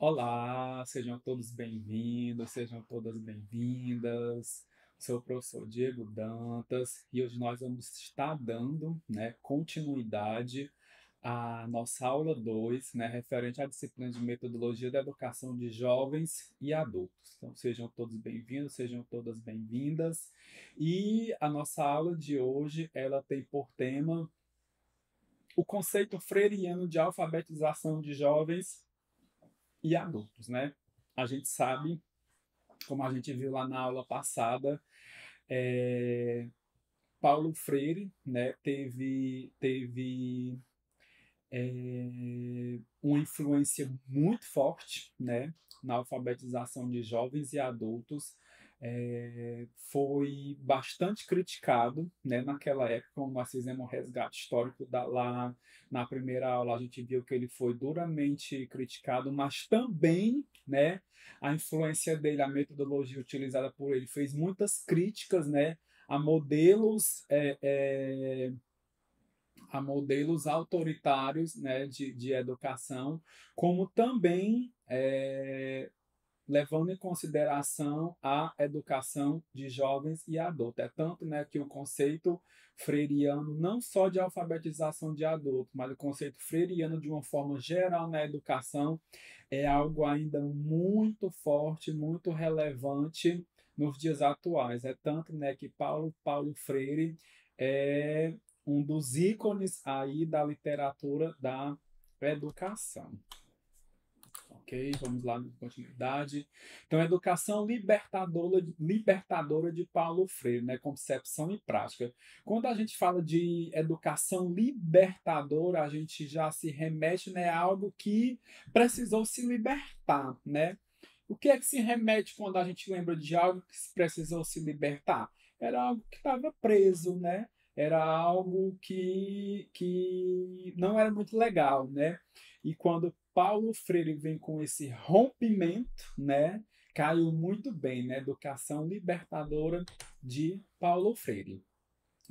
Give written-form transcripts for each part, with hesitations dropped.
Olá, sejam todos bem-vindos, sejam todas bem-vindas. Sou o professor Diego Dantas e hoje nós vamos estar dando, continuidade à nossa aula 2, referente à disciplina de metodologia da educação de jovens e adultos. Então, sejam todos bem-vindos, sejam todas bem-vindas. E a nossa aula de hoje, ela tem por tema o conceito freiriano de alfabetização de jovens e adultos, né? A gente sabe, como a gente viu lá na aula passada, é, Paulo Freire, né, teve uma influência muito forte, né, na alfabetização de jovens e adultos. Foi bastante criticado, né, naquela época, como nós fizemos um resgate histórico lá na primeira aula, a gente viu que ele foi duramente criticado, mas também, né, a influência dele, a metodologia utilizada por ele, fez muitas críticas, né, a modelos a modelos autoritários, né, de educação, como também levando em consideração a educação de jovens e adultos. É tanto, né, que o conceito freiriano, não só de alfabetização de adultos, mas o conceito freiriano de uma forma geral na educação, é algo ainda muito forte, muito relevante nos dias atuais. É tanto, né, que Paulo Freire é um dos ícones aí da literatura da educação. Ok, vamos lá na continuidade. Então, educação libertadora de Paulo Freire, né? Concepção e prática. Quando a gente fala de educação libertadora, a gente já se remete, né, a algo que precisou se libertar, né? O que é que se remete quando a gente lembra de algo que precisou se libertar? Era algo que estava preso, né? Era algo que não era muito legal, né? E quando Paulo Freire vem com esse rompimento, né? Caiu muito bem, né? Educação libertadora de Paulo Freire.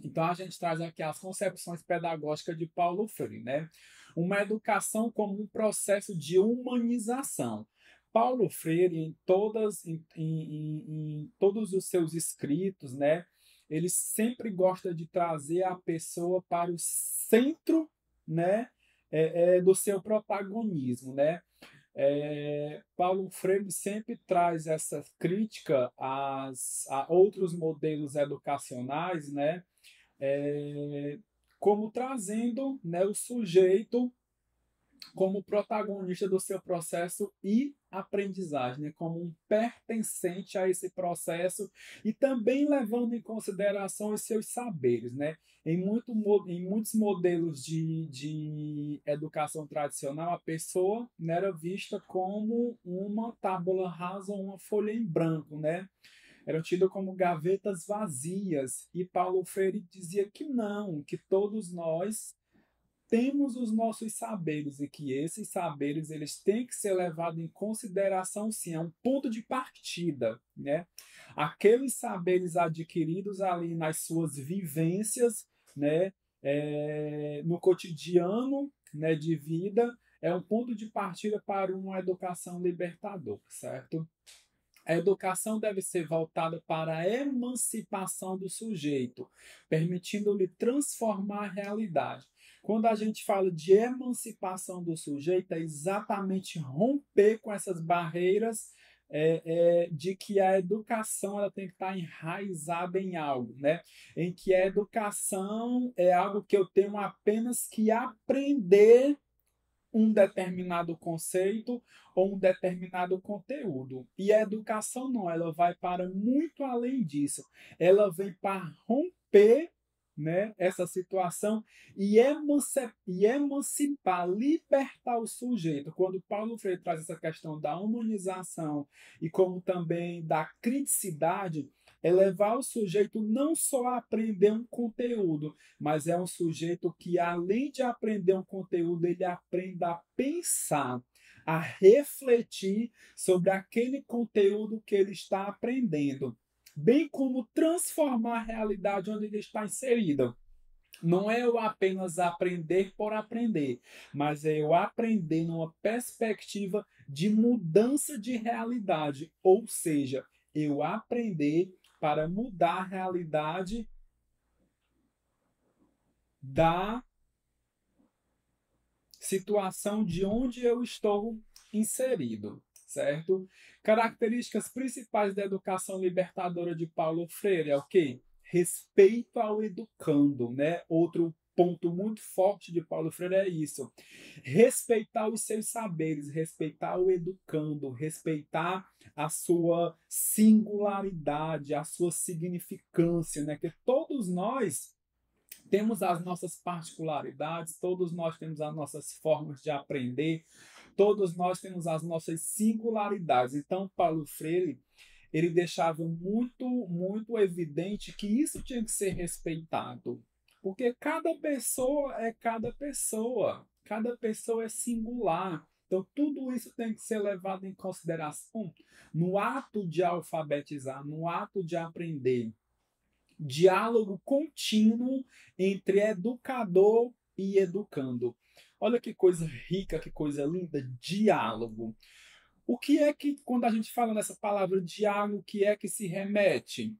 Então a gente traz aqui as concepções pedagógicas de Paulo Freire, né? Uma educação como um processo de humanização. Paulo Freire, em todos os seus escritos, né? Ele sempre gosta de trazer a pessoa para o centro, né? Do seu protagonismo, né? Paulo Freire sempre traz essa crítica a outros modelos educacionais, né? é, Como trazendo, né, o sujeito como protagonista do seu processo e aprendizagem, né, como um pertencente a esse processo e também levando em consideração os seus saberes. Né? Em muitos modelos de educação tradicional, a pessoa, né, era vista como uma tábula rasa, uma folha em branco, né? Eram tidas como gavetas vazias. E Paulo Freire dizia que não, que todos nós temos os nossos saberes e que esses saberes eles têm que ser levados em consideração, sim, é um ponto de partida, né? Aqueles saberes adquiridos ali nas suas vivências, né, no cotidiano, né, de vida, é um ponto de partida para uma educação libertadora, certo? A educação deve ser voltada para a emancipação do sujeito, permitindo-lhe transformar a realidade. Quando a gente fala de emancipação do sujeito, é exatamente romper com essas barreiras de que a educação ela tem que estar enraizada em algo, né? Em que a educação é algo que eu tenho apenas que aprender um determinado conceito ou um determinado conteúdo. E a educação não, ela vai para muito além disso. Ela vem para romper, né, essa situação e emancipar, libertar o sujeito. Quando Paulo Freire traz essa questão da humanização e como também da criticidade, é levar o sujeito não só a aprender um conteúdo, mas é um sujeito que, além de aprender um conteúdo, ele aprende a pensar, a refletir sobre aquele conteúdo que ele está aprendendo, bem como transformar a realidade onde ele está inserido. Não é eu apenas aprender por aprender, mas é eu aprender numa perspectiva de mudança de realidade, ou seja, eu aprender para mudar a realidade da situação de onde eu estou inserido, certo? Características principais da educação libertadora de Paulo Freire é o quê? Respeito ao educando, né? Outro ponto muito forte de Paulo Freire é isso. Respeitar os seus saberes, respeitar o educando, respeitar a sua singularidade, a sua significância, né? Que todos nós temos as nossas particularidades, todos nós temos as nossas formas de aprender, todos nós temos as nossas singularidades. Então, Paulo Freire, ele deixava muito evidente que isso tinha que ser respeitado, porque cada pessoa é singular. Então, tudo isso tem que ser levado em consideração no ato de alfabetizar, no ato de aprender. Diálogo contínuo entre educador e educando. Olha que coisa rica, que coisa linda, diálogo. O que é que, quando a gente fala nessa palavra diálogo, o que é que se remete?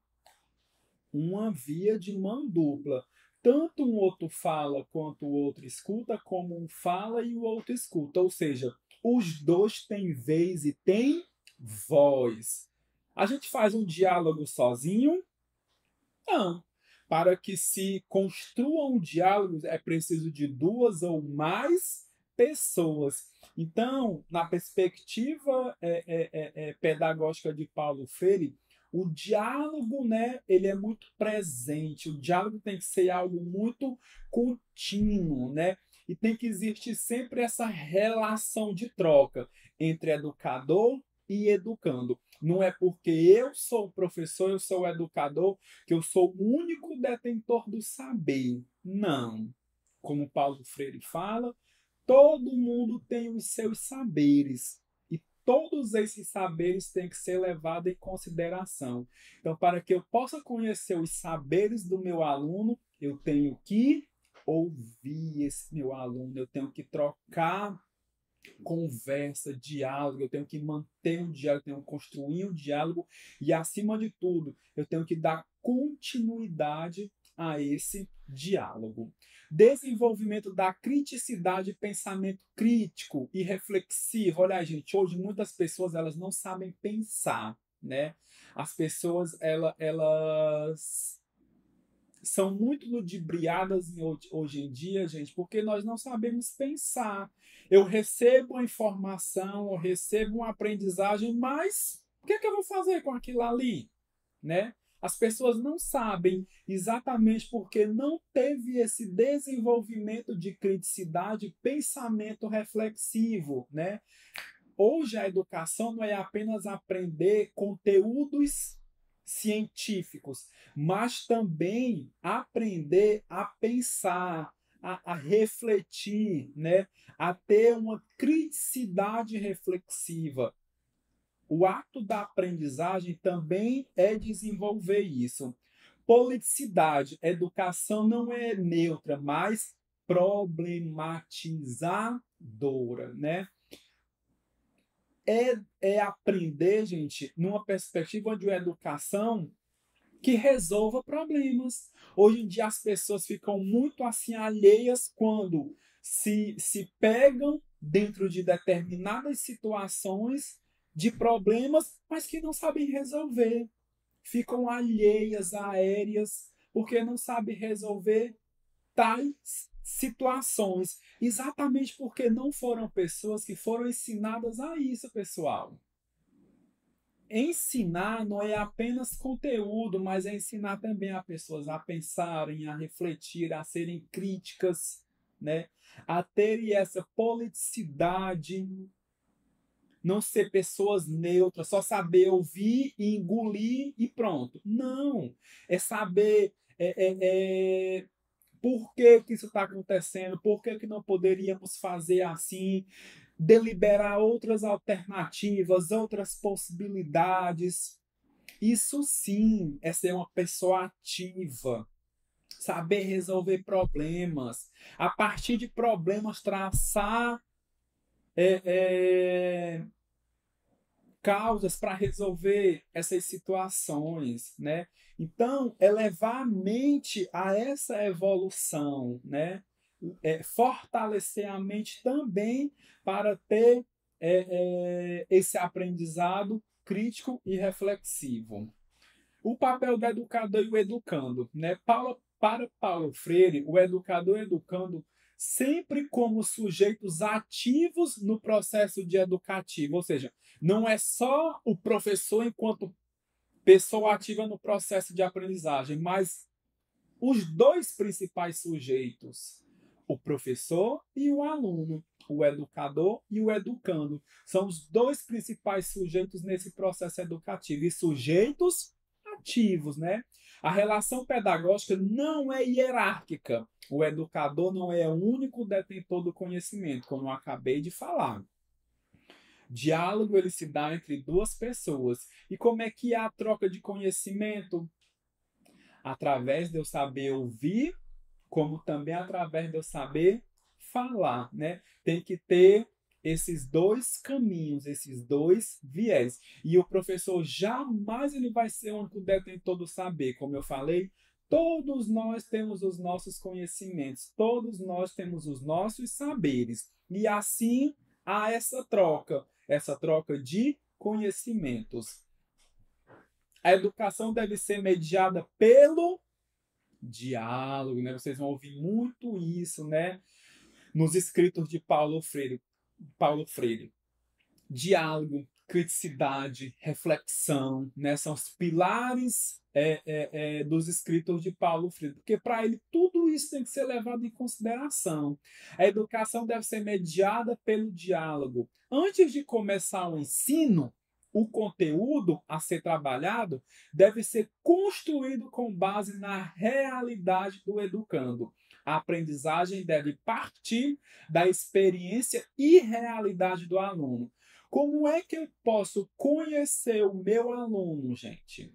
Uma via de mão dupla. Tanto um outro fala quanto o outro escuta, como um fala e o outro escuta. Ou seja, os dois têm vez e têm voz. A gente faz um diálogo sozinho? Não. Para que se construa um diálogo, é preciso de duas ou mais pessoas. Então, na perspectiva pedagógica de Paulo Freire, o diálogo, né, ele é muito presente. O diálogo tem que ser algo muito contínuo, né? E tem que existir sempre essa relação de troca entre educador e educando. Não é porque eu sou professor, eu sou educador, que eu sou o único detentor do saber. Não. Como Paulo Freire fala, todo mundo tem os seus saberes. E todos esses saberes têm que ser levados em consideração. Então, para que eu possa conhecer os saberes do meu aluno, eu tenho que ouvir esse meu aluno, eu tenho que trocar conversa, diálogo, eu tenho que manter um diálogo, eu tenho que construir um diálogo e, acima de tudo, eu tenho que dar continuidade a esse diálogo. Desenvolvimento da criticidade, pensamento crítico e reflexivo. Olha, gente, hoje muitas pessoas elas não sabem pensar, né? As pessoas elas são muito ludibriadas hoje em dia, gente, porque nós não sabemos pensar. Eu recebo a informação, eu recebo uma aprendizagem, mas o que é que eu vou fazer com aquilo ali, né? As pessoas não sabem exatamente porque não teve esse desenvolvimento de criticidade, pensamento reflexivo, né? Hoje a educação não é apenas aprender conteúdos científicos, mas também aprender a pensar, a refletir, né? A ter uma criticidade reflexiva. O ato da aprendizagem também é desenvolver isso. Politicidade, educação não é neutra, mas problematizadora, né? É aprender, gente, numa perspectiva de uma educação que resolva problemas. Hoje em dia as pessoas ficam muito assim alheias quando se pegam dentro de determinadas situações de problemas, mas que não sabem resolver. Ficam alheias, aéreas, porque não sabem resolver tais situações, exatamente porque não foram pessoas que foram ensinadas a isso, pessoal. Ensinar não é apenas conteúdo, mas é ensinar também a pessoas a pensarem, a refletir, a serem críticas, né? A terem essa politicidade, não ser pessoas neutras, só saber ouvir e engolir e pronto. Não, é saber por que, que isso está acontecendo, por que, que não poderíamos fazer assim, deliberar outras alternativas, outras possibilidades. Isso sim é ser uma pessoa ativa. saber resolver problemas, a partir de problemas traçar é, é, causas para resolver essas situações, né? Então, elevar a mente a essa evolução, né? Fortalecer a mente também para ter esse aprendizado crítico e reflexivo. O papel do educador e o educando, né? Para Paulo Freire, o educador e o educando sempre como sujeitos ativos no processo de educativo, ou seja, não é só o professor enquanto pessoa ativa no processo de aprendizagem, mas os dois principais sujeitos, o professor e o aluno, o educador e o educando, são os dois principais sujeitos nesse processo educativo, e sujeitos ativos, né? A relação pedagógica não é hierárquica. O educador não é o único detentor do conhecimento, como eu acabei de falar. Diálogo ele se dá entre duas pessoas. E como é que é a troca de conhecimento? Através de eu saber ouvir, como também através de eu saber falar, né? Tem que ter esses dois caminhos, esses dois viés. E o professor jamais ele vai ser o único detentor do saber. Como eu falei, todos nós temos os nossos conhecimentos, todos nós temos os nossos saberes. E assim há essa troca de conhecimentos. A educação deve ser mediada pelo diálogo, né? Vocês vão ouvir muito isso, né? Nos escritos de Paulo Freire. Paulo Freire. Diálogo, criticidade, reflexão, né? São os pilares dos escritos de Paulo Freire. Porque para ele tudo isso tem que ser levado em consideração. A educação deve ser mediada pelo diálogo. Antes de começar o ensino, o conteúdo a ser trabalhado deve ser construído com base na realidade do educando. A aprendizagem deve partir da experiência e realidade do aluno. Como é que eu posso conhecer o meu aluno, gente?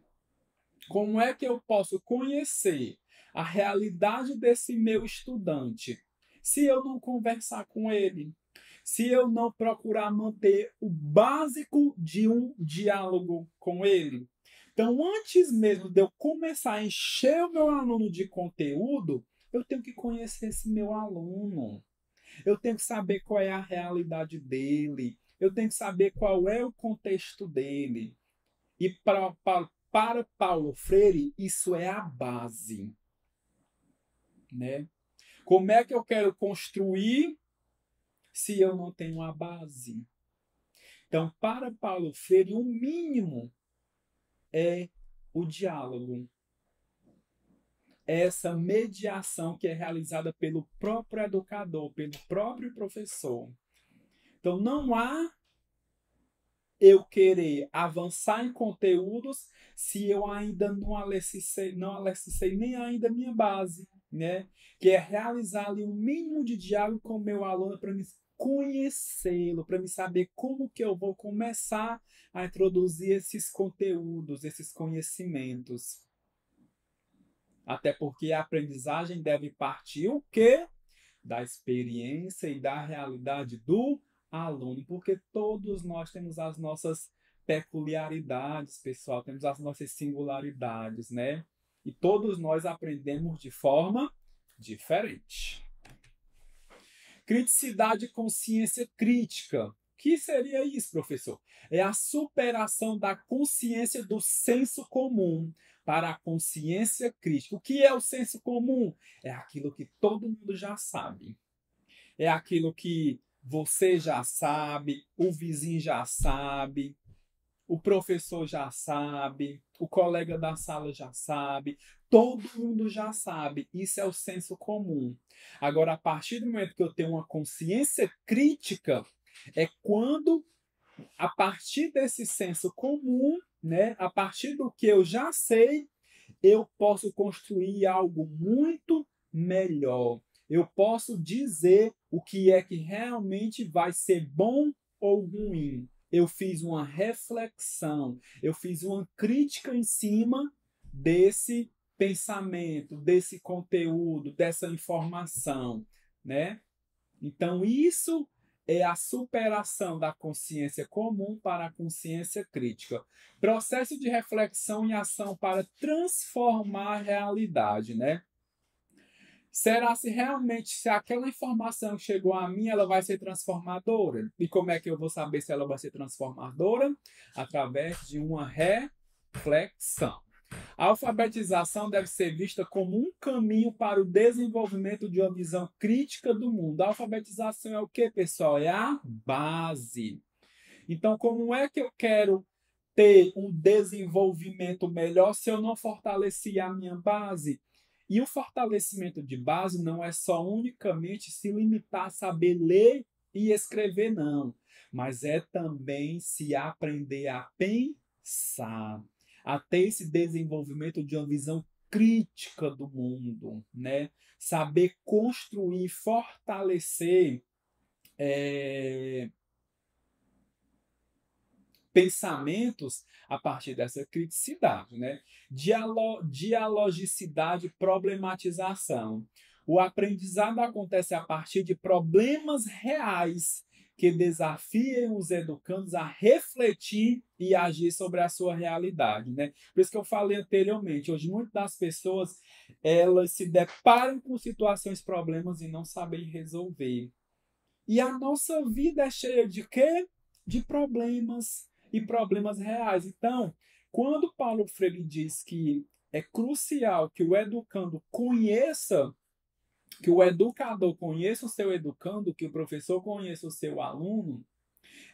Como é que eu posso conhecer a realidade desse meu estudante se eu não conversar com ele? Se eu não procurar manter o básico de um diálogo com ele? Então, antes mesmo de eu começar a encher o meu aluno de conteúdo, eu tenho que conhecer esse meu aluno. Eu tenho que saber qual é a realidade dele. Eu tenho que saber qual é o contexto dele. E para Paulo Freire, isso é a base, né? Como é que eu quero construir se eu não tenho a base? Então, para Paulo Freire, o mínimo é o diálogo. Essa mediação que é realizada pelo próprio educador, pelo próprio professor. Então, não há eu querer avançar em conteúdos se eu ainda não alicercei nem ainda a minha base, né? Que é realizar ali um mínimo de diálogo com o meu aluno para me conhecê-lo, para me saber como que eu vou começar a introduzir esses conteúdos, esses conhecimentos. Até porque a aprendizagem deve partir o quê? Da experiência e da realidade do aluno, porque todos nós temos as nossas peculiaridades, pessoal, temos as nossas singularidades, né? E todos nós aprendemos de forma diferente. Criticidade e consciência crítica. O que seria isso, professor? É a superação da consciência do senso comum para a consciência crítica. O que é o senso comum? É aquilo que todo mundo já sabe. É aquilo que você já sabe, o vizinho já sabe, o professor já sabe, o colega da sala já sabe, todo mundo já sabe. Isso é o senso comum. Agora, a partir do momento que eu tenho uma consciência crítica, é quando, a partir desse senso comum, né, a partir do que eu já sei, eu posso construir algo muito melhor. Eu posso dizer o que é que realmente vai ser bom ou ruim. Eu fiz uma reflexão, eu fiz uma crítica em cima desse pensamento, desse conteúdo, dessa informação, né? Então, isso é a superação da consciência comum para a consciência crítica. Processo de reflexão e ação para transformar a realidade, né? Será se realmente, se aquela informação que chegou a mim, ela vai ser transformadora? E como é que eu vou saber se ela vai ser transformadora? Através de uma reflexão. A alfabetização deve ser vista como um caminho para o desenvolvimento de uma visão crítica do mundo. A alfabetização é o que, pessoal? É a base. Então, como é que eu quero ter um desenvolvimento melhor se eu não fortalecer a minha base? E o fortalecimento de base não é só unicamente se limitar a saber ler e escrever, não. Mas é também se aprender a pensar, a ter esse desenvolvimento de uma visão crítica do mundo, né? Saber construir, fortalecer pensamentos a partir dessa criticidade, né? Dialogicidade, problematização. O aprendizado acontece a partir de problemas reais que desafiam os educandos a refletir e agir sobre a sua realidade, né? Por isso que eu falei anteriormente, hoje muitas das pessoas elas se deparam com situações, problemas e não sabem resolver. E a nossa vida é cheia de quê? De problemas e problemas reais. Então, quando Paulo Freire diz que é crucial que o educando conheça, que o educador conheça o seu educando, que o professor conheça o seu aluno,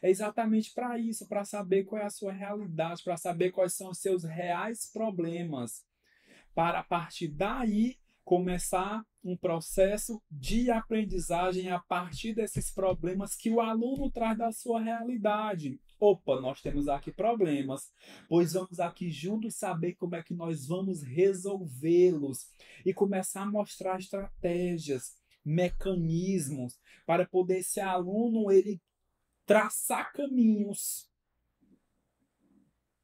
é exatamente para isso, para saber qual é a sua realidade, para saber quais são os seus reais problemas, para a partir daí começar um processo de aprendizagem a partir desses problemas que o aluno traz da sua realidade. Opa, nós temos aqui problemas, pois vamos aqui juntos saber como é que nós vamos resolvê-los e começar a mostrar estratégias, mecanismos para poder esse aluno ele traçar caminhos.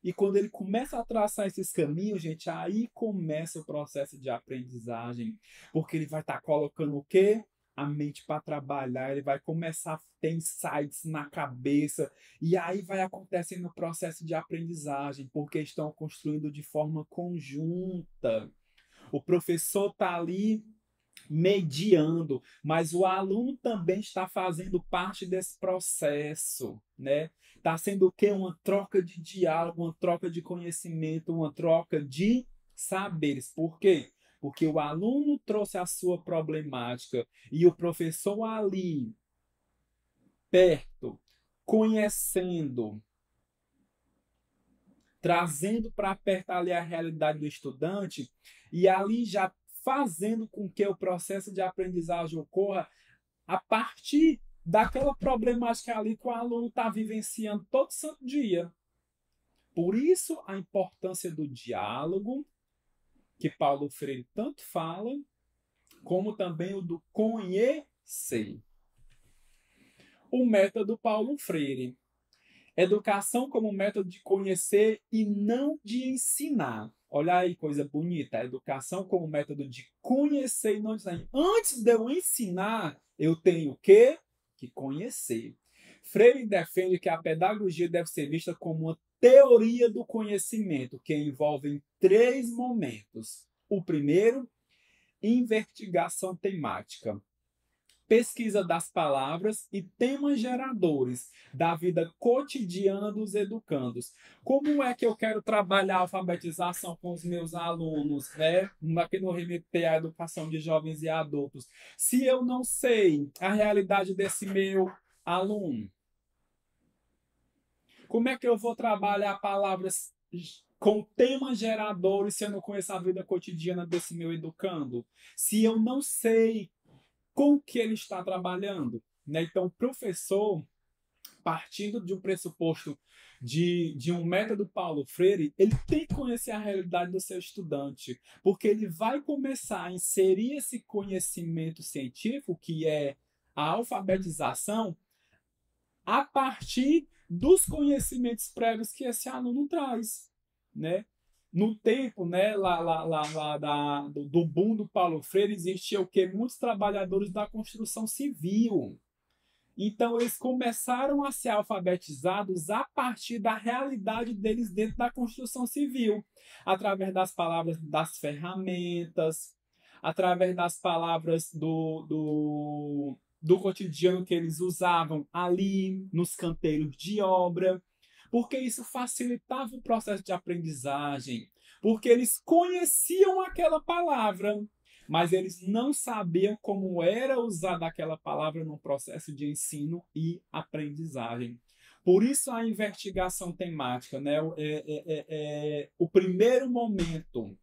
E quando ele começa a traçar esses caminhos, gente, aí começa o processo de aprendizagem. Porque ele vai estar colocando o quê? A mente para trabalhar, ele vai começar a ter insights na cabeça. E aí vai acontecendo o processo de aprendizagem, porque estão construindo de forma conjunta. O professor está ali mediando, mas o aluno também está fazendo parte desse processo, né? Está sendo o quê? Uma troca de diálogo, uma troca de conhecimento, uma troca de saberes. Por quê? Porque o aluno trouxe a sua problemática e o professor ali, perto, conhecendo, trazendo para perto ali a realidade do estudante e ali já fazendo com que o processo de aprendizagem ocorra a partir daquela problemática ali que o aluno está vivenciando todo santo dia. Por isso, a importância do diálogo, que Paulo Freire tanto fala, como também o do conhecer. O método Paulo Freire. Educação como método de conhecer e não de ensinar. Olha aí, coisa bonita. Educação como método de conhecer e não de ensinar. Antes de eu ensinar, eu tenho o quê? Que conhecer. Freire defende que a pedagogia deve ser vista como uma teoria do conhecimento, que envolve três momentos. O primeiro, investigação temática. Pesquisa das palavras e temas geradores da vida cotidiana dos educandos. Como é que eu quero trabalhar a alfabetização com os meus alunos, né? Aqui no remeter à educação de jovens e adultos. Se eu não sei a realidade desse meu aluno, como é que eu vou trabalhar palavras com temas geradores se eu não conheço a vida cotidiana desse meu educando? Se eu não sei com o que ele está trabalhando, né? Então, o professor, partindo de um pressuposto de um método Paulo Freire, ele tem que conhecer a realidade do seu estudante, porque ele vai começar a inserir esse conhecimento científico, que é a alfabetização, a partir dos conhecimentos prévios que esse aluno traz, né? No tempo, né, do boom do Paulo Freire, existia o quê? Muitos trabalhadores da construção civil. Então, eles começaram a ser alfabetizados a partir da realidade deles dentro da construção civil, através das palavras das ferramentas, através das palavras do cotidiano que eles usavam ali nos canteiros de obra, porque isso facilitava o processo de aprendizagem, porque eles conheciam aquela palavra, mas eles não sabiam como era usada aquela palavra no processo de ensino e aprendizagem. Por isso a investigação temática, né? O primeiro momento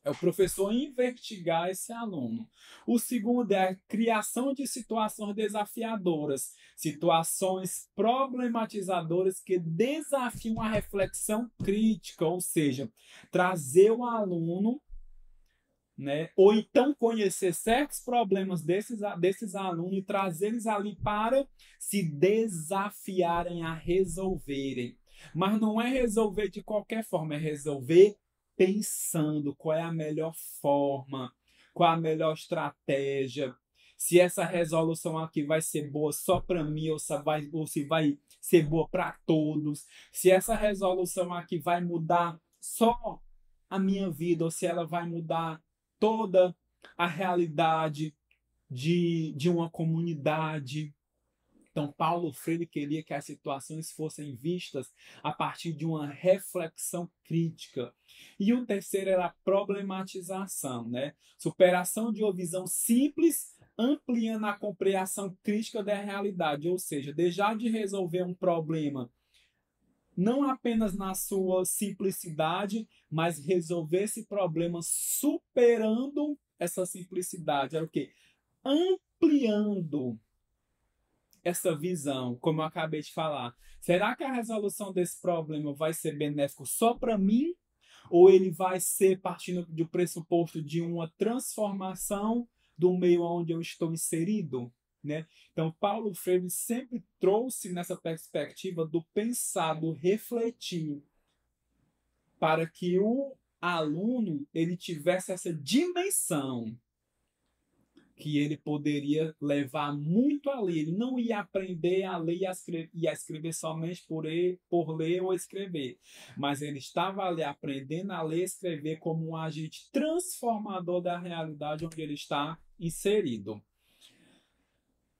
é o professor investigar esse aluno. O segundo é a criação de situações desafiadoras, situações problematizadoras que desafiam a reflexão crítica, ou seja, trazer o aluno, né? Ou então conhecer certos problemas desses alunos e trazê-los ali para se desafiarem a resolverem. Mas não é resolver de qualquer forma, é resolver pensando qual é a melhor forma, qual a melhor estratégia, se essa resolução aqui vai ser boa só para mim ou se vai ser boa para todos, se essa resolução aqui vai mudar só a minha vida ou se ela vai mudar toda a realidade de uma comunidade. Então, Paulo Freire queria que as situações fossem vistas a partir de uma reflexão crítica. E o terceiro era a problematização, né? Superação de uma visão simples, ampliando a compreensão crítica da realidade, ou seja, deixar de resolver um problema não apenas na sua simplicidade, mas resolver esse problema superando essa simplicidade. Era o quê? Ampliando essa visão, como eu acabei de falar. Será que a resolução desse problema vai ser benéfico só para mim? Ou ele vai ser partindo do pressuposto de uma transformação do meio onde eu estou inserido? Né? Então, Paulo Freire sempre trouxe nessa perspectiva do pensar, do refletir, para que o aluno ele tivesse essa dimensão que ele poderia levar muito ali. Ele não ia aprender a ler e a escrever somente por ler ou escrever, mas ele estava ali aprendendo a ler e escrever como um agente transformador da realidade onde ele está inserido.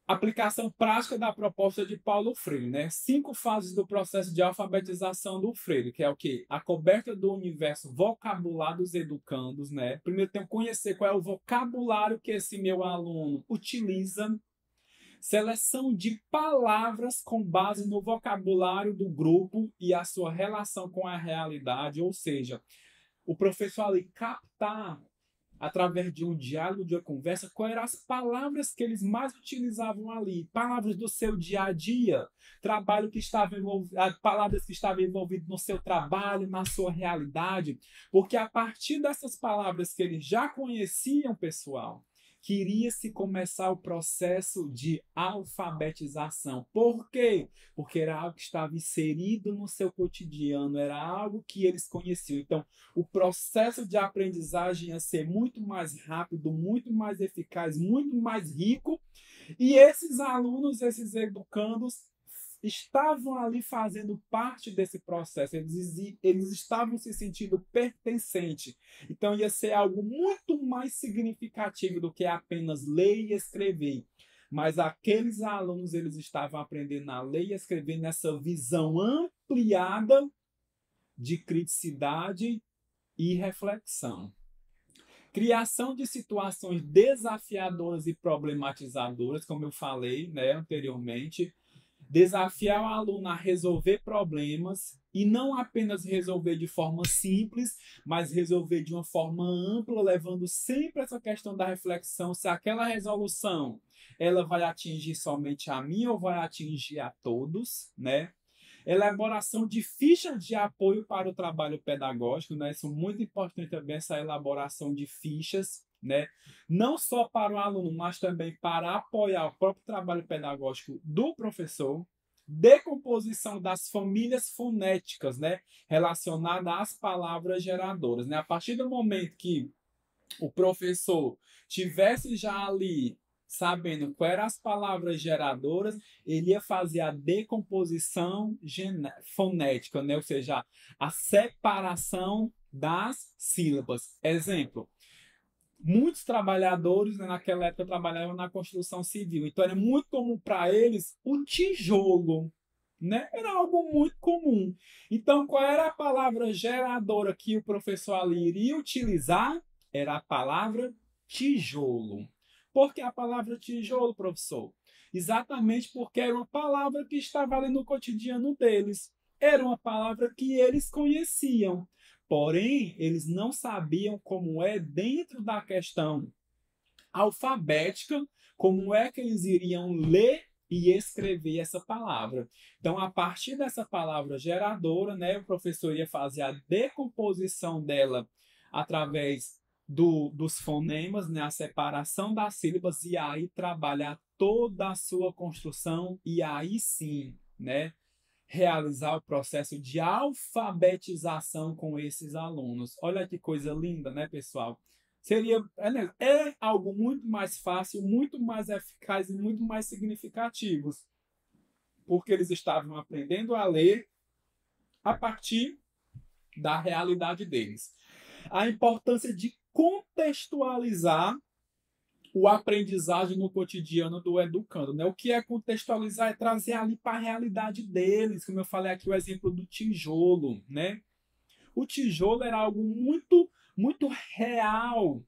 Aplicação prática da proposta de Paulo Freire, né? 5 fases do processo de alfabetização do Freire, que é o quê? A coberta do universo vocabular dos educandos, né? Primeiro tem que conhecer qual é o vocabulário que esse meu aluno utiliza. Seleção de palavras com base no vocabulário do grupo e a sua relação com a realidade, ou seja, o professor ali captar através de um diálogo, de uma conversa, quais eram as palavras que eles mais utilizavam ali, palavras do seu dia a dia, trabalho que estava envolvido, palavras que estavam envolvidas no seu trabalho, na sua realidade, porque a partir dessas palavras que eles já conheciam, pessoal, queria-se começar o processo de alfabetização. Por quê? Porque era algo que estava inserido no seu cotidiano, era algo que eles conheciam. Então, o processo de aprendizagem ia ser muito mais rápido, muito mais eficaz, muito mais rico. E esses alunos, esses educandos, estavam ali fazendo parte desse processo, eles estavam se sentindo pertencentes. Então ia ser algo muito mais significativo do que apenas ler e escrever. Mas aqueles alunos, eles estavam aprendendo a ler e escrever nessa visão ampliada de criticidade e reflexão. Criação de situações desafiadoras e problematizadoras, como eu falei, né, anteriormente. Desafiar o aluno a resolver problemas e não apenas resolver de forma simples, mas resolver de uma forma ampla, levando sempre essa questão da reflexão, se aquela resolução ela vai atingir somente a mim ou vai atingir a todos, né? Elaboração de fichas de apoio para o trabalho pedagógico, né? Isso é muito importante também, essa elaboração de fichas, né? Não só para o aluno, mas também para apoiar o próprio trabalho pedagógico do professor. decomposição das famílias fonéticas, né, relacionada às palavras geradoras, né? A partir do momento que o professor tivesse já ali sabendo quais eram as palavras geradoras, ele ia fazer a decomposição fonética, né? Ou seja, a separação das sílabas. Exemplo, muitos trabalhadores, né, naquela época trabalhavam na construção civil, então era muito comum para eles o tijolo, né? Era algo muito comum. Então, qual era a palavra geradora que o professor ali iria utilizar? Era a palavra tijolo. Por que a palavra tijolo, professor? Exatamente porque era uma palavra que estava ali no cotidiano deles. Era uma palavra que eles conheciam. Porém, eles não sabiam como é dentro da questão alfabética, como é que eles iriam ler e escrever essa palavra. Então, a partir dessa palavra geradora, né, o professor ia fazer a decomposição dela através dos fonemas, né, a separação das sílabas, e aí trabalhar toda a sua construção, e aí sim, né, realizar o processo de alfabetização com esses alunos. Olha que coisa linda, né, pessoal? É algo muito mais fácil, muito mais eficaz e muito mais significativo, porque eles estavam aprendendo a ler a partir da realidade deles. A importância de contextualizar o aprendizagem no cotidiano do educando, né? O que é contextualizar? É trazer ali para a realidade deles, como eu falei aqui, o exemplo do tijolo, né? O tijolo era algo muito real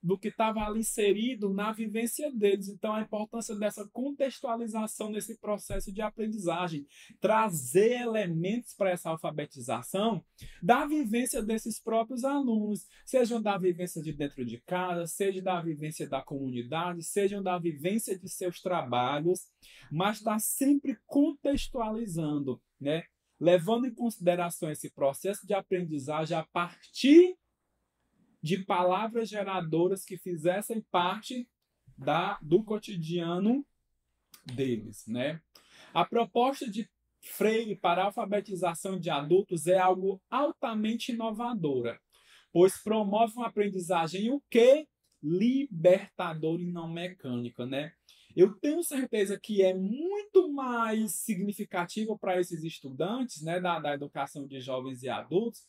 do que estava ali inserido na vivência deles. Então, a importância dessa contextualização nesse processo de aprendizagem, trazer elementos para essa alfabetização da vivência desses próprios alunos, sejam da vivência de dentro de casa, seja da vivência da comunidade, sejam da vivência de seus trabalhos, mas está sempre contextualizando, né? Levando em consideração esse processo de aprendizagem a partir de palavras geradoras que fizessem parte do cotidiano deles, né? A proposta de Freire para a alfabetização de adultos é algo altamente inovadora, pois promove uma aprendizagem o quê? Libertadora e não mecânica, né? Eu tenho certeza que é muito mais significativo para esses estudantes, né, da educação de jovens e adultos,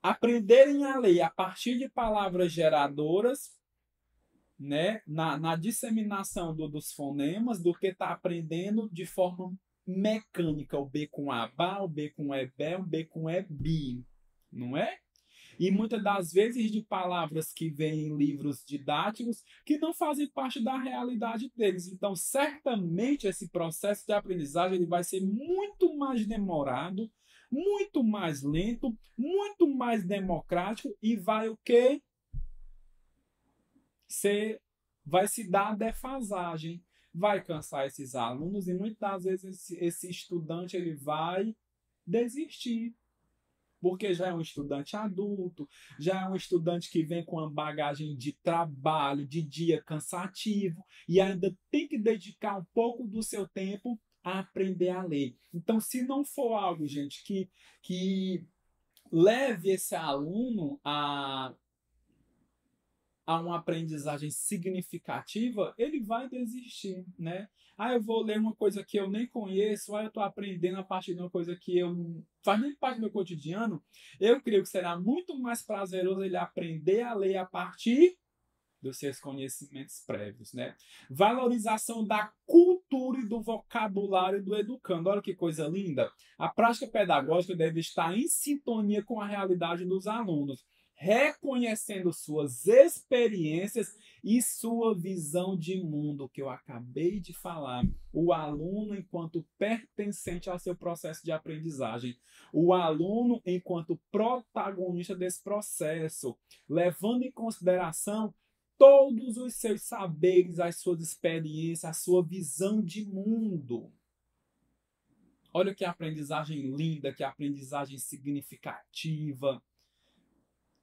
aprenderem a ler a partir de palavras geradoras, né, na disseminação dos fonemas, do que está aprendendo de forma mecânica, o B com Abá, o B com Ebé, o B com Ebi, não é? E muitas das vezes de palavras que vêm em livros didáticos que não fazem parte da realidade deles. Então, certamente esse processo de aprendizagem ele vai ser muito mais demorado, muito mais lento, muito mais democrático e vai o quê? Vai se dar a defasagem, vai cansar esses alunos e muitas das vezes esse estudante ele vai desistir, porque já é um estudante adulto, já é um estudante que vem com uma bagagem de trabalho, de dia cansativo, e ainda tem que dedicar um pouco do seu tempo a aprender a ler. Então, se não for algo, gente, que leve esse aluno a uma aprendizagem significativa, ele vai desistir, né? Eu vou ler uma coisa que eu nem conheço, eu estou aprendendo a partir de uma coisa que eu não faz nem parte do meu cotidiano. Eu creio que será muito mais prazeroso ele aprender a ler a partir dos seus conhecimentos prévios, né? Valorização da cultura e do vocabulário do educando. Olha que coisa linda. A prática pedagógica deve estar em sintonia com a realidade dos alunos, reconhecendo suas experiências e sua visão de mundo, que eu acabei de falar. O aluno enquanto pertencente ao seu processo de aprendizagem. O aluno enquanto protagonista desse processo, levando em consideração todos os seus saberes, as suas experiências, a sua visão de mundo. Olha que aprendizagem linda, que aprendizagem significativa.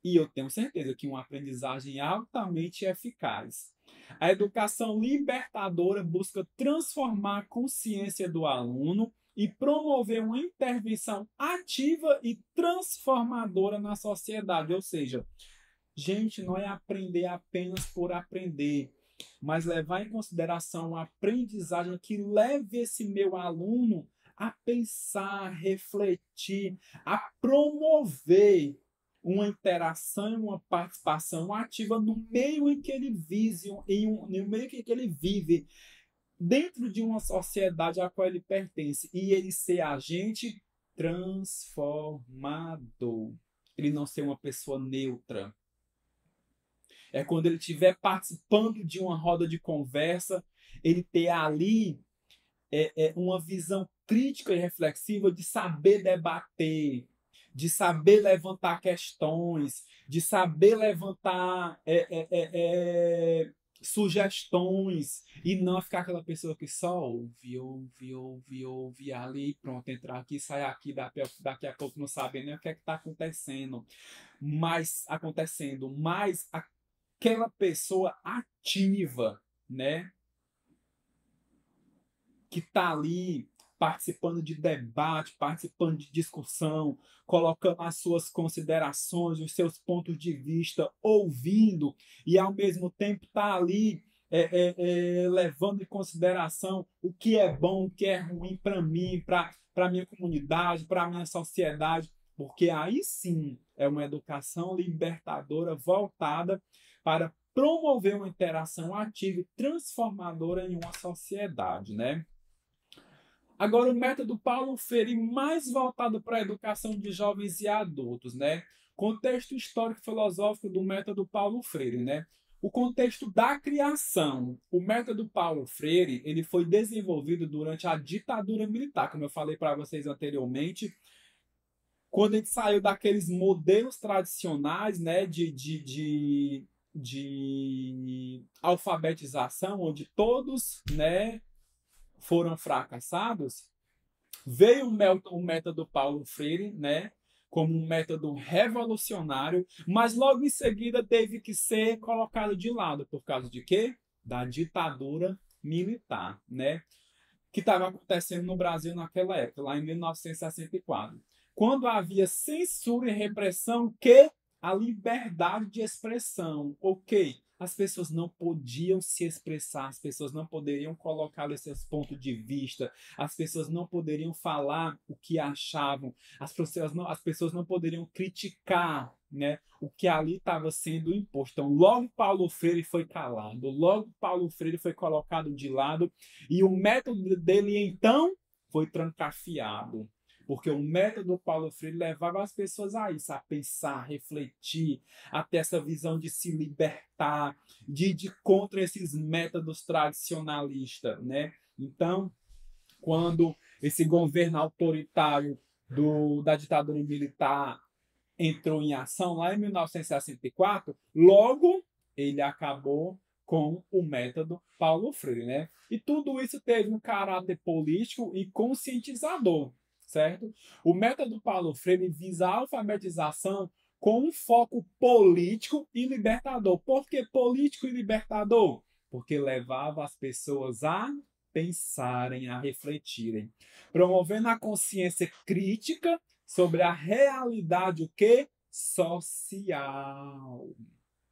E eu tenho certeza que uma aprendizagem altamente eficaz. A educação libertadora busca transformar a consciência do aluno e promover uma intervenção ativa e transformadora na sociedade. Ou seja, gente, não é aprender apenas por aprender, mas levar em consideração a aprendizagem que leve esse meu aluno a pensar, a refletir, a promover uma interação, uma participação ativa no meio em que ele vive, no meio em que ele vive, dentro de uma sociedade a qual ele pertence, e ele ser agente transformador. Ele não ser uma pessoa neutra. É quando ele estiver participando de uma roda de conversa, ele ter ali uma visão crítica e reflexiva de saber debater, de saber levantar questões, de saber levantar sugestões e não ficar aquela pessoa que só ouve ali, pronto, entrar aqui, sai aqui, daqui a pouco não sabe nem o que é que está acontecendo, mas aquela pessoa ativa, né? Que está ali participando de debate, participando de discussão, colocando as suas considerações, os seus pontos de vista, ouvindo e ao mesmo tempo está ali levando em consideração o que é bom, o que é ruim para mim, para a minha comunidade, para a minha sociedade, porque aí sim é uma educação libertadora voltada para promover uma interação ativa e transformadora em uma sociedade, né? Agora, o método Paulo Freire, mais voltado para a educação de jovens e adultos, né? Contexto histórico e filosófico do método Paulo Freire, né? O contexto da criação. O método Paulo Freire, ele foi desenvolvido durante a ditadura militar, como eu falei para vocês anteriormente, quando a gente saiu daqueles modelos tradicionais, né, de alfabetização, onde todos, né, foram fracassados, veio o método Paulo Freire, né, como um método revolucionário, mas logo em seguida teve que ser colocado de lado por causa de quê? Da ditadura militar, né, que estava acontecendo no Brasil naquela época, lá em 1964, quando havia censura e repressão que a liberdade de expressão, ok? As pessoas não podiam se expressar, as pessoas não poderiam colocar os seus pontos de vista, as pessoas não poderiam falar o que achavam, as pessoas não poderiam criticar, né, o que ali estava sendo imposto. Então, logo Paulo Freire foi calado, logo Paulo Freire foi colocado de lado e o método dele, então, foi trancafiado. Porque o método Paulo Freire levava as pessoas a isso, a pensar, a refletir, a ter essa visão de se libertar, de ir contra esses métodos tradicionalistas, né? Então, quando esse governo autoritário da ditadura militar entrou em ação lá em 1964, logo ele acabou com o método Paulo Freire, né? E tudo isso teve um caráter político e conscientizador, certo? O método Paulo Freire visa a alfabetização com um foco político e libertador. Por que político e libertador? Porque levava as pessoas a pensarem, a refletirem, promovendo a consciência crítica sobre a realidade o que? Social.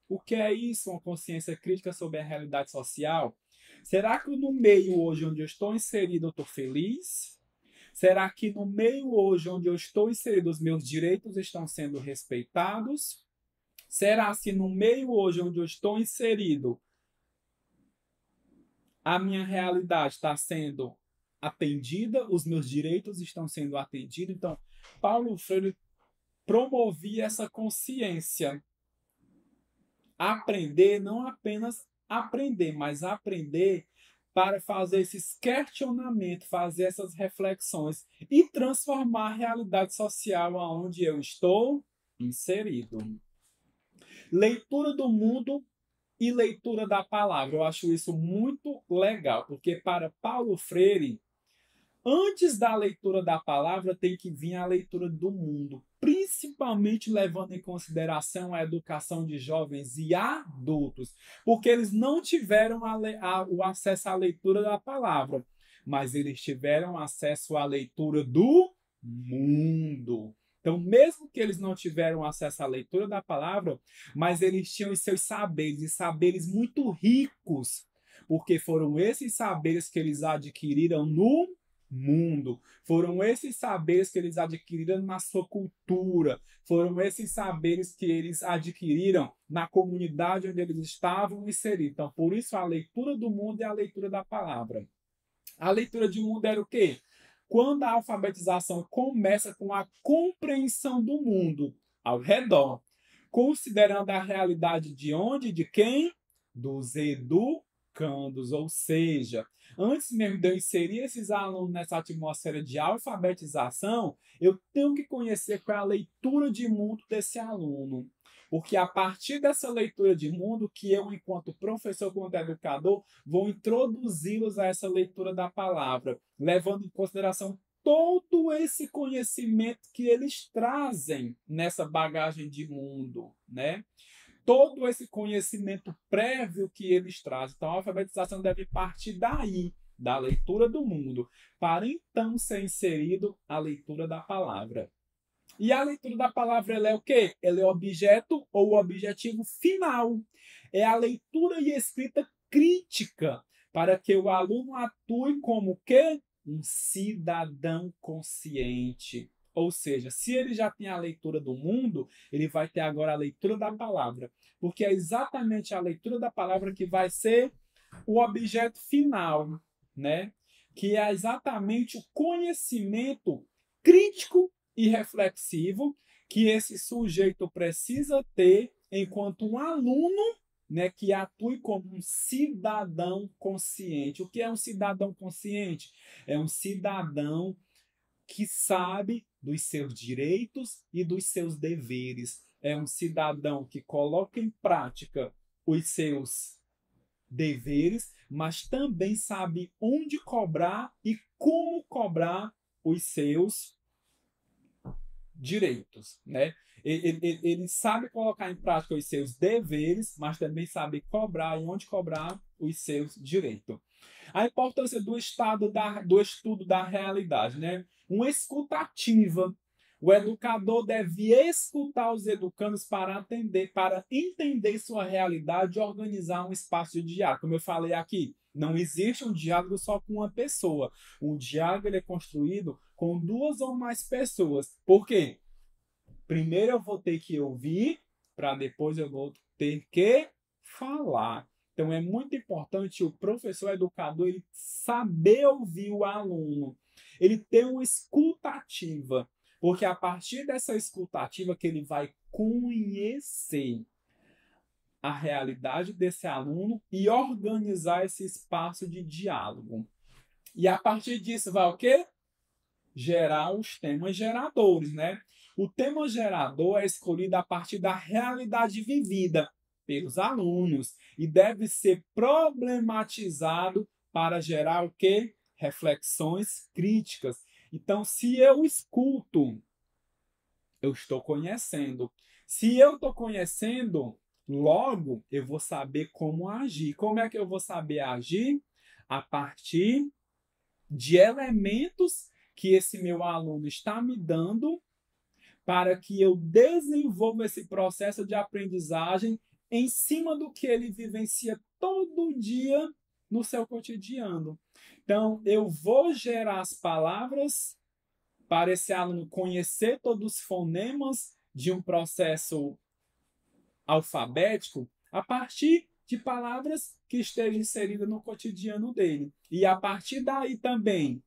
O que é isso, uma consciência crítica sobre a realidade social? Será que no meio hoje onde eu estou inserido eu estou feliz? Será que no meio hoje onde eu estou inserido os meus direitos estão sendo respeitados? Será que no meio hoje onde eu estou inserido a minha realidade está sendo atendida, os meus direitos estão sendo atendidos? Então, Paulo Freire promovia essa consciência. Aprender, não apenas aprender, mas aprender para fazer esses questionamentos, fazer essas reflexões e transformar a realidade social onde eu estou inserido. Leitura do mundo e leitura da palavra. Eu acho isso muito legal, porque para Paulo Freire, Antes da leitura da palavra, tem que vir a leitura do mundo, principalmente levando em consideração a educação de jovens e adultos, porque eles não tiveram o acesso à leitura da palavra, mas eles tiveram acesso à leitura do mundo. Então, mesmo que eles não tiveram acesso à leitura da palavra, mas eles tinham os seus saberes, e saberes muito ricos, porque foram esses saberes que eles adquiriram no mundo. Foram esses saberes que eles adquiriram na sua cultura. Foram esses saberes que eles adquiriram na comunidade onde eles estavam inseridos. Então, por isso, a leitura do mundo é a leitura da palavra. A leitura de mundo era o quê? Quando a alfabetização começa com a compreensão do mundo ao redor, considerando a realidade de onde, de quem? Dos educandos, ou seja, antes mesmo de eu inserir esses alunos nessa atmosfera de alfabetização, eu tenho que conhecer qual é a leitura de mundo desse aluno. Porque a partir dessa leitura de mundo que eu, enquanto professor, enquanto educador, vou introduzi-los a essa leitura da palavra, levando em consideração todo esse conhecimento que eles trazem nessa bagagem de mundo, né? Todo esse conhecimento prévio que eles trazem. Então, a alfabetização deve partir daí, da leitura do mundo, para então ser inserido a leitura da palavra. E a leitura da palavra ela é o quê? Ela é objeto ou objetivo final. É a leitura e escrita crítica para que o aluno atue como o quê? Um cidadão consciente. Ou seja, se ele já tem a leitura do mundo, ele vai ter agora a leitura da palavra. Porque é exatamente a leitura da palavra que vai ser o objeto final, né? Que é exatamente o conhecimento crítico e reflexivo que esse sujeito precisa ter enquanto um aluno, né, que atue como um cidadão consciente. O que é um cidadão consciente? É um cidadão que sabe dos seus direitos e dos seus deveres. É um cidadão que coloca em prática os seus deveres, mas também sabe onde cobrar e como cobrar os seus direitos, né? Ele sabe colocar em prática os seus deveres, mas também sabe cobrar e onde cobrar os seus direitos. A importância do do estudo da realidade, né? Uma escuta ativa. O educador deve escutar os educandos para entender sua realidade e organizar um espaço de diálogo. Como eu falei aqui, não existe um diálogo só com uma pessoa. Um diálogo ele é construído com duas ou mais pessoas. Por quê? Primeiro eu vou ter que ouvir, para depois eu vou ter que falar. Então é muito importante o professor educador ele saber ouvir o aluno, ele ter uma escuta ativa, porque a partir dessa escuta ativa que ele vai conhecer a realidade desse aluno e organizar esse espaço de diálogo. E a partir disso vai o quê? Gerar os temas geradores, né? O tema gerador é escolhido a partir da realidade vivida pelos alunos e deve ser problematizado para gerar o quê? Reflexões críticas. Então, se eu escuto, eu estou conhecendo. Se eu estou conhecendo, logo eu vou saber como agir. Como é que eu vou saber agir? A partir de elementos que esse meu aluno está me dando para que eu desenvolva esse processo de aprendizagem em cima do que ele vivencia todo dia no seu cotidiano. Então, eu vou gerar as palavras para esse aluno conhecer todos os fonemas de um processo alfabético a partir de palavras que estejam inseridas no cotidiano dele. E a partir daí também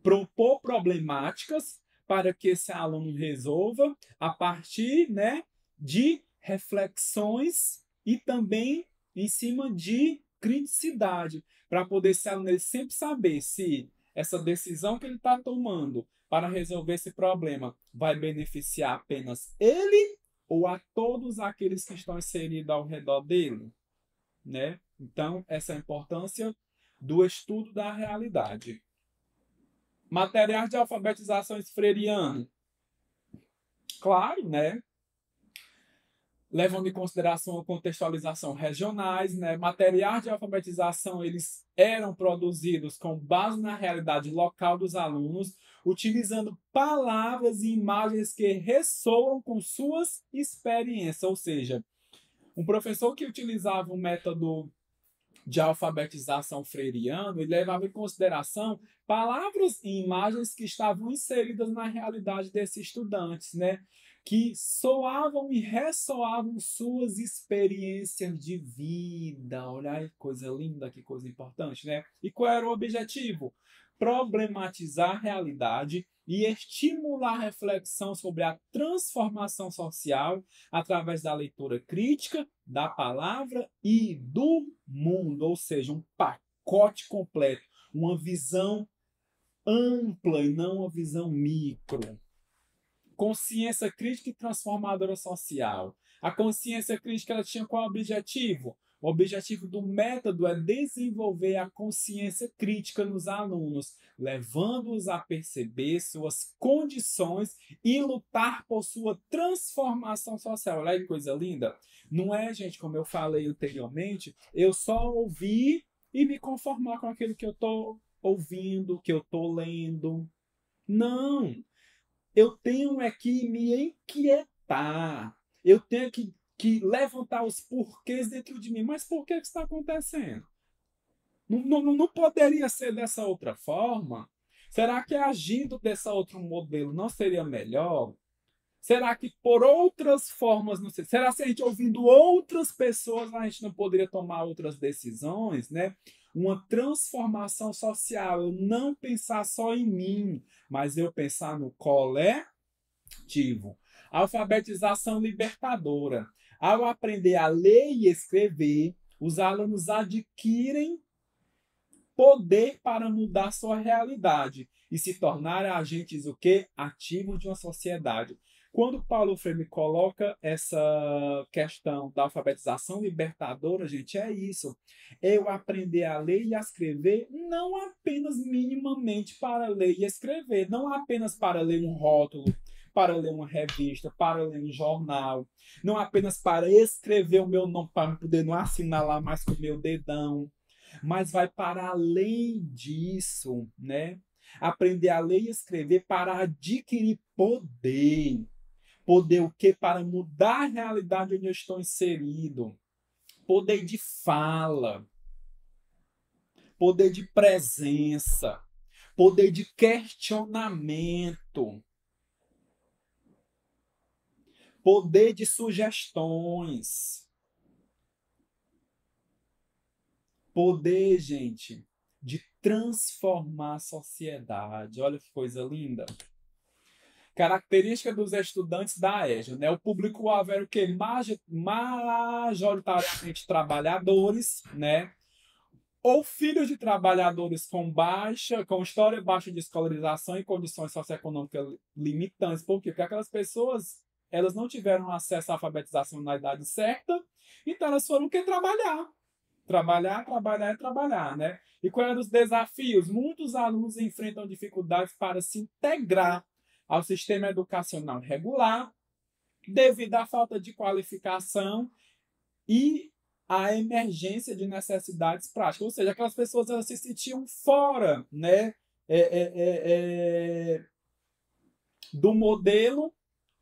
propor problemáticas para que esse aluno resolva a partir, né, de reflexões e também em cima de criticidade, para poder esse aluno ele sempre saber se essa decisão que ele está tomando para resolver esse problema vai beneficiar apenas ele ou a todos aqueles que estão inseridos ao redor dele, né? Então, essa é a importância do estudo da realidade. Materiais de alfabetização freiriano. Claro, né? Levando em consideração a contextualização regionais, né? Materiais de alfabetização, eles eram produzidos com base na realidade local dos alunos, utilizando palavras e imagens que ressoam com suas experiências. Ou seja, um professor que utilizava um método de alfabetização freiriano, ele levava em consideração palavras e imagens que estavam inseridas na realidade desses estudantes, né? Que soavam e ressoavam suas experiências de vida. Olha aí, coisa linda, que coisa importante, né? E qual era o objetivo? Problematizar a realidade e estimular a reflexão sobre a transformação social através da leitura crítica, da palavra e do mundo, ou seja, um pacote completo, uma visão ampla e não uma visão micro. Consciência crítica e transformadora social. A consciência crítica ela tinha qual objetivo? O objetivo do método é desenvolver a consciência crítica nos alunos, levando-os a perceber suas condições e lutar por sua transformação social. Olha que coisa linda. Não é, gente, como eu falei anteriormente, eu só ouvir e me conformar com aquilo que eu estou ouvindo, que eu estou lendo. Não. Eu tenho é que me inquietar. Eu tenho que levantar os porquês dentro de mim. Mas por que está acontecendo? Não poderia ser dessa outra forma? Será que agindo desse outro modelo não seria melhor? Será que por outras formas, não sei, será que a gente ouvindo outras pessoas a gente não poderia tomar outras decisões, né? Uma transformação social, eu não pensar só em mim, mas eu pensar no coletivo. Alfabetização libertadora. Ao aprender a ler e escrever, os alunos adquirem poder para mudar sua realidade e se tornar agentes o quê? Ativos de uma sociedade. Quando Paulo Freire coloca essa questão da alfabetização libertadora, gente, é isso. Eu aprender a ler e a escrever não apenas minimamente para ler e escrever, não apenas para ler um rótulo, para ler uma revista, para ler um jornal, não apenas para escrever o meu nome, para poder não assinalar mais com o meu dedão, mas vai para além disso, né? Aprender a ler e escrever para adquirir poder. Poder o quê? Para mudar a realidade onde eu estou inserido. Poder de fala. Poder de presença. Poder de questionamento. Poder de sugestões. Poder, gente, de transformar a sociedade. Olha que coisa linda. Característica dos estudantes da EJA, né? O público-alvo era o quê? Majoritariamente trabalhadores, né? Ou filhos de trabalhadores com história baixa de escolarização e condições socioeconômicas limitantes. Por quê? Porque aquelas pessoas, elas não tiveram acesso à alfabetização na idade certa, então elas foram o quê? Trabalhar. Trabalhar, trabalhar e trabalhar, né? E quais eram os desafios? Muitos alunos enfrentam dificuldades para se integrar ao sistema educacional regular, devido à falta de qualificação e à emergência de necessidades práticas. Ou seja, aquelas pessoas elas se sentiam fora, né, do modelo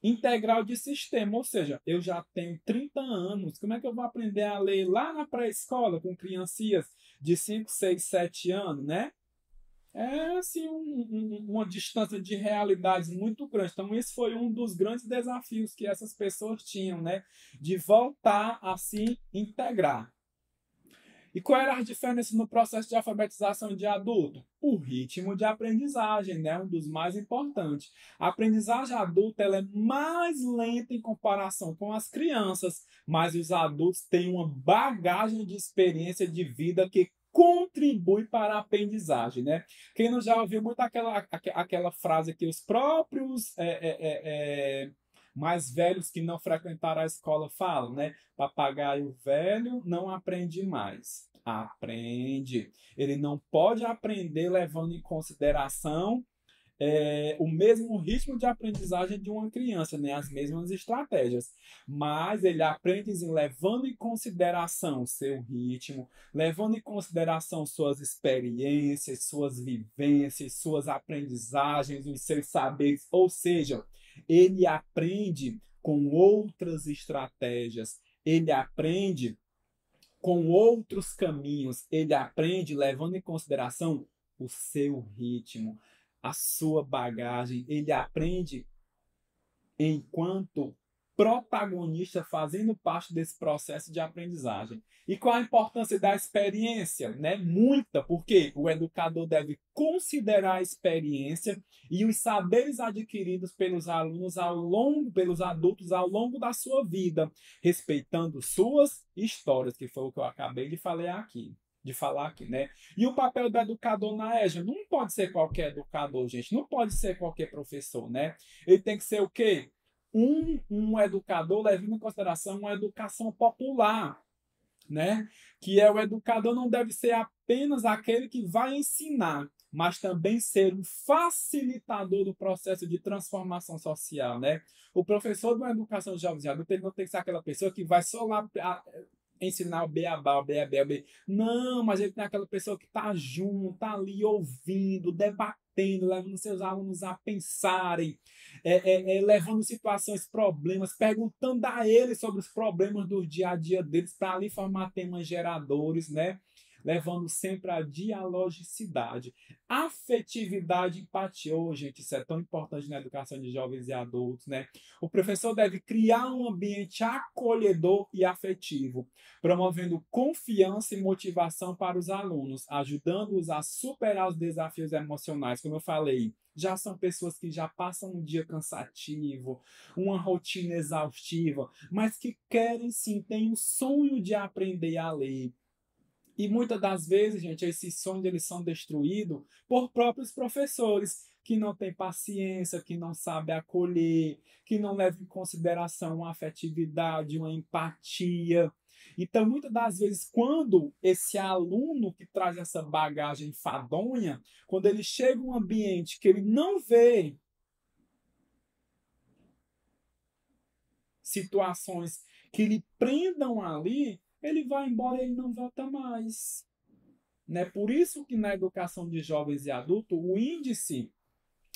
integral de sistema. Ou seja, eu já tenho 30 anos, como é que eu vou aprender a ler lá na pré-escola com criancinhas de 5, 6, 7 anos, né? É assim uma distância de realidades muito grande. Então, esse foi um dos grandes desafios que essas pessoas tinham, né? De voltar a se integrar. E qual era a diferença no processo de alfabetização de adulto? O ritmo de aprendizagem, né? Um dos mais importantes. A aprendizagem adulta ela é mais lenta em comparação com as crianças, mas os adultos têm uma bagagem de experiência de vida que contribui para a aprendizagem, né? Quem não já ouviu muito aquela frase que os próprios mais velhos que não frequentaram a escola falam, né? Papagaio velho não aprende mais. Aprende. Ele não pode aprender levando em consideração o mesmo ritmo de aprendizagem de uma criança, nem as mesmas estratégias. Mas ele aprende levando em consideração seu ritmo, levando em consideração suas experiências, suas vivências, suas aprendizagens, os seus saberes. Ou seja, ele aprende com outras estratégias, ele aprende com outros caminhos, ele aprende levando em consideração o seu ritmo, a sua bagagem, ele aprende enquanto protagonista fazendo parte desse processo de aprendizagem. E qual a importância da experiência? Né? Muita, porque o educador deve considerar a experiência e os saberes adquiridos pelos alunos pelos adultos ao longo da sua vida, respeitando suas histórias, que foi o que eu acabei de falar aqui, né? E o papel do educador na EJA não pode ser qualquer educador, gente, não pode ser qualquer professor, né? Ele tem que ser o quê? Um educador levando em consideração uma educação popular, né? Que o educador não deve ser apenas aquele que vai ensinar, mas também ser um facilitador do processo de transformação social, né? O professor de uma educação de jovens e adultos, ele não tem que ser aquela pessoa que vai só lá ensinar o beabá, o beabé, o be... Não, mas ele tem aquela pessoa que está junto, está ali ouvindo, debatendo, levando seus alunos a pensarem, levando situações, problemas, perguntando a eles sobre os problemas do dia a dia deles, para ali formar temas geradores, né? Levando sempre a dialogicidade, afetividade e empatia. Oh, gente, isso é tão importante na educação de jovens e adultos, né? O professor deve criar um ambiente acolhedor e afetivo, promovendo confiança e motivação para os alunos, ajudando-os a superar os desafios emocionais. Como eu falei, já são pessoas que já passam um dia cansativo, uma rotina exaustiva, mas que querem sim, têm o sonho de aprender a ler. E muitas das vezes, gente, esses sonhos eles são destruídos por próprios professores que não têm paciência, que não sabem acolher, que não levam em consideração uma afetividade, uma empatia. Então, muitas das vezes, quando esse aluno que traz essa bagagem enfadonha, quando ele chega em um ambiente que ele não vê situações que lhe prendam ali, ele vai embora e ele não volta mais. Né? Por isso que na educação de jovens e adultos, o índice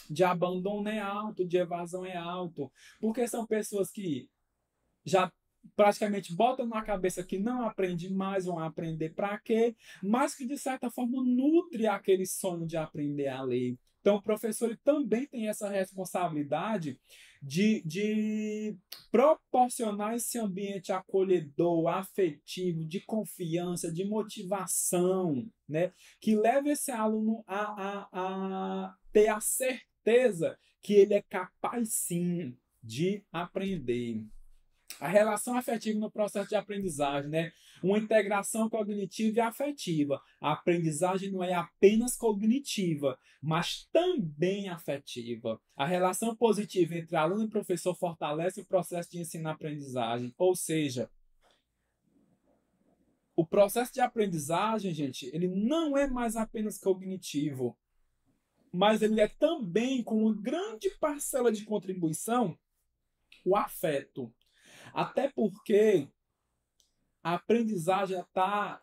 de abandono é alto, de evasão é alto, porque são pessoas que já praticamente botam na cabeça que não aprende mais, vão aprender para quê, mas que de certa forma nutre aquele sonho de aprender a ler. Então, o professor ele também tem essa responsabilidade de proporcionar esse ambiente acolhedor, afetivo, de confiança, de motivação, né? Que leve esse aluno a ter a certeza que ele é capaz sim de aprender. A relação afetiva no processo de aprendizagem, né? Uma integração cognitiva e afetiva. A aprendizagem não é apenas cognitiva, mas também afetiva. A relação positiva entre aluno e professor fortalece o processo de ensino-aprendizagem. Ou seja, o processo de aprendizagem, gente, ele não é mais apenas cognitivo, mas ele é também, com uma grande parcela de contribuição, o afeto. Até porque a aprendizagem está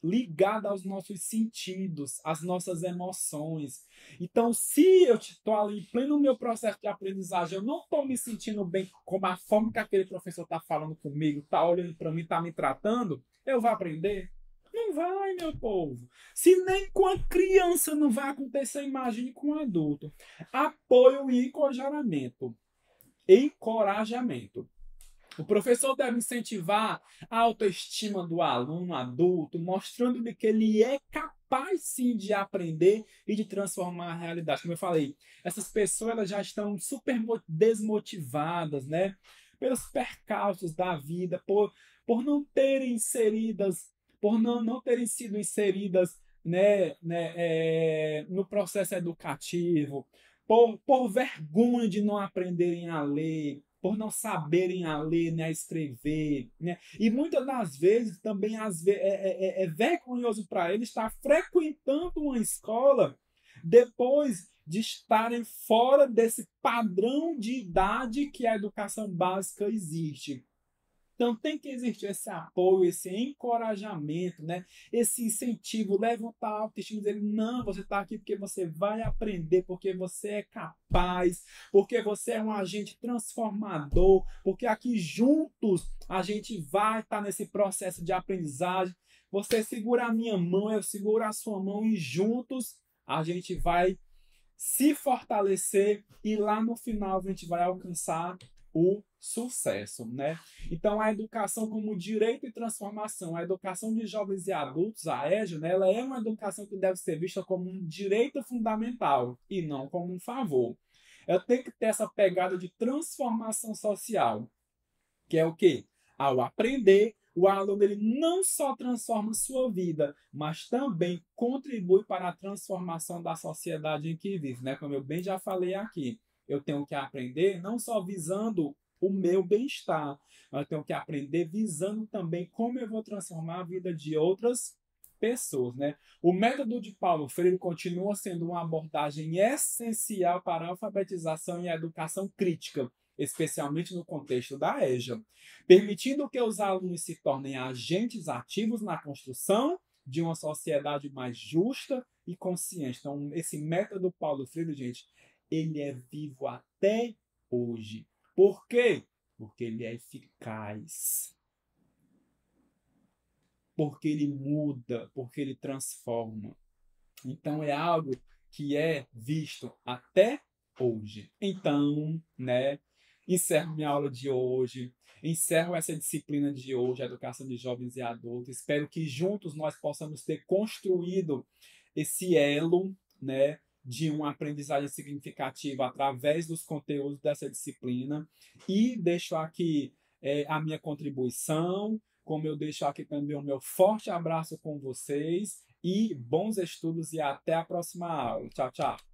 ligada aos nossos sentidos, às nossas emoções. Então, se eu estou ali em pleno meu processo de aprendizagem, eu não estou me sentindo bem como a forma que aquele professor está falando comigo, está olhando para mim, está me tratando, eu vou aprender? Não vai, meu povo. Se nem com a criança não vai acontecer, imagine com um adulto. Apoio e encorajamento. Encorajamento. O professor deve incentivar a autoestima do aluno adulto, mostrando-lhe que ele é capaz sim de aprender e de transformar a realidade. Como eu falei, essas pessoas elas já estão super desmotivadas, né? Pelos percalços da vida, por não terem inseridas, por não terem sido inseridas no processo educativo, por vergonha de não aprenderem a ler, por não saberem a ler, né, a escrever, né? E muitas das vezes também é vergonhoso para eles estar frequentando uma escola depois de estarem fora desse padrão de idade que a educação básica existe. Então tem que existir esse apoio, esse encorajamento, né? Esse incentivo, levantar a autoestima, dizer, não, você está aqui porque você vai aprender, porque você é capaz, porque você é um agente transformador, porque aqui juntos a gente vai estar nesse processo de aprendizagem. Você segura a minha mão, eu seguro a sua mão e juntos a gente vai se fortalecer e lá no final a gente vai alcançar o sucesso, né? Então a educação como direito e transformação, a educação de jovens e adultos, a EJA, né, ela é uma educação que deve ser vista como um direito fundamental e não como um favor. Eu tenho que ter essa pegada de transformação social, que é o quê? Ao aprender, o aluno ele não só transforma sua vida, mas também contribui para a transformação da sociedade em que vive, né? Como eu bem já falei aqui, eu tenho que aprender não só visando o meu bem-estar, mas eu tenho que aprender visando também como eu vou transformar a vida de outras pessoas, né? O método de Paulo Freire continua sendo uma abordagem essencial para a alfabetização e a educação crítica, especialmente no contexto da EJA, permitindo que os alunos se tornem agentes ativos na construção de uma sociedade mais justa e consciente. Então, esse método Paulo Freire, gente, ele é vivo até hoje. Por quê? Porque ele é eficaz. Porque ele muda, porque ele transforma. Então, é algo que é visto até hoje. Então, né, encerro minha aula de hoje, encerro essa disciplina de hoje, a educação de jovens e adultos. Espero que juntos nós possamos ter construído esse elo, né, de uma aprendizagem significativa através dos conteúdos dessa disciplina. E deixo aqui a minha contribuição, como eu deixo aqui também o meu forte abraço com vocês e bons estudos e até a próxima aula. Tchau, tchau.